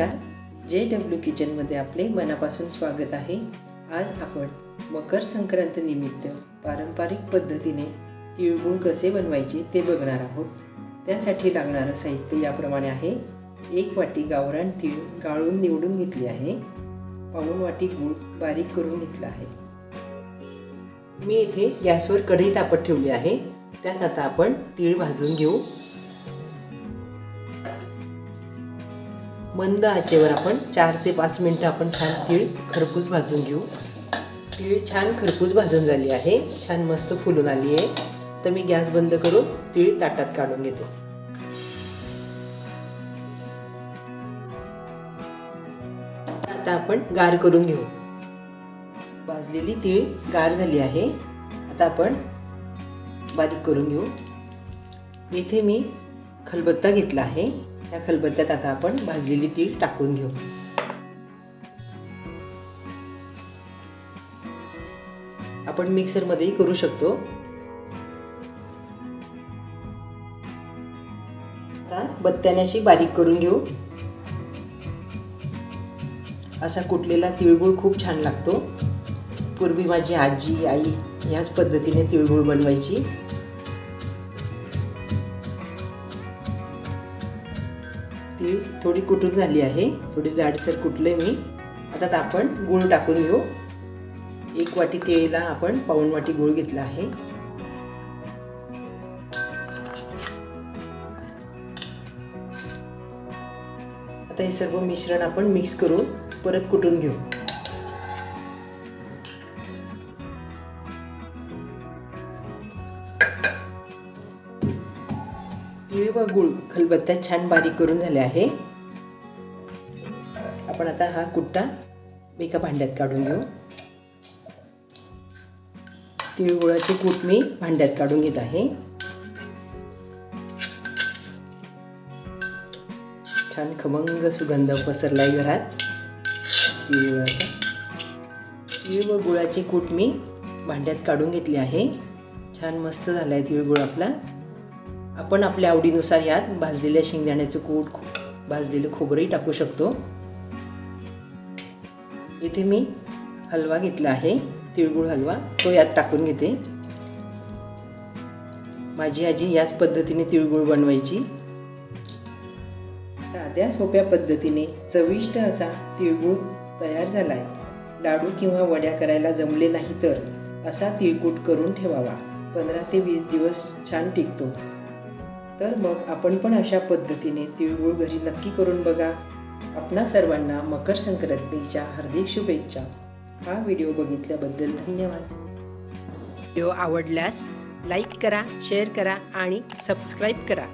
नमस्कार, JW किचनमध्ये आपले मनापासून स्वागत आहे। आज आपण मकर संक्रांत निमित्त पारंपरिक पद्धतीने तिळगुळ कसे बनवायचे ते बघणार आहोत। त्यासाठी लागणारे साहित्य याप्रमाणे आहे। 1 वाटी गावरान तीळ गाळून निवडून घेतले आहे। पाऊण वाटी गूळ बारीक करून घेतला आहे। मी इथे गॅसवर कढई तापत ठेवली आहे। त्यात आता आपण तीळ भाजून घेऊ। मंद आचेवर आपण 4 ते 5 मिनिटे आपण छान तीळ खरपूस भाजून घेऊ। तीळ छान खरपूस भाजून झाली आहे, छान मस्त फुलून आली आहे। तर मी गॅस बंद करून तीळ ताटात काढून घेते। आता आपण गार करून घेऊ। भाजलेली तीळ गार झाली आहे। आता आपण बारीक करून घेऊ। इथे मी खलबत्ता घेतला आहे। या खलबत्त्यात आता आपण भाजलेली तीळ टाकून घेऊ। आपण मिक्सर मध्येही करू शकतो। आता बत्त्याने अशी बारीक करून घेऊ। असा कुटलेला तिळगुळ खूप छान लागतो। पूर्वी माझी आजी आई याच पद्धतीने तिळगुळ बनवायची। तीळ थोडी कुटून झाली आहे, थोडी जाडसर कुटले मी। आता आपण गूळ टाकून घेऊ। 1 वाटी तिळीला आपण पाऊण वाटी गूळ घेतला आहे। आता हे सर्व मिश्रण आपण मिक्स करून परत कुटून घेऊ। तीळ व गूळ खलबत्त्यात छान बारीक करून झाले आहे। आपण आता हा कुट्टा एका भांड्यात काढून घेऊ। तिळगुळाचे कूट मी भांड्यात काढून घेत आहे। छान खमंग सुगंध पसरलाय घरात तिळगुळाचा। तीळ व गुळाचे कूट मी भांड्यात काढून घेतले आहे। छान मस्त झालाय तिळगुळ आपला। आपण आपल्या आवडीनुसार यात भाजलेल्या शेंगदाण्याचं कूट, भाजलेलं खोबरंही टाकू शकतो। इथे मी हलवा घेतला आहे, तिळगुळ हलवा, तो यात टाकून घेते। माझी आजी याच पद्धतीने तिळगुळ बनवायची। साध्या सोप्या पद्धतीने चविष्ट असा तिळगुळ तयार झालाय। लाडू किंवा वड्या करायला जमले नाही तर असा तिळकूट करून ठेवावा। 15 ते 20 दिवस छान टिकतो। तर मग आपण पण अशा पद्धतीने तिळगुळ घरी नक्की करून बघा। आपणा सर्वांना मकर संक्रांतीच्या हार्दिक शुभेच्छा। हा व्हिडिओ बघितल्याबद्दल धन्यवाद। व्हिडिओ आवडल्यास लाईक करा, शेअर करा आणि सबस्क्राईब करा।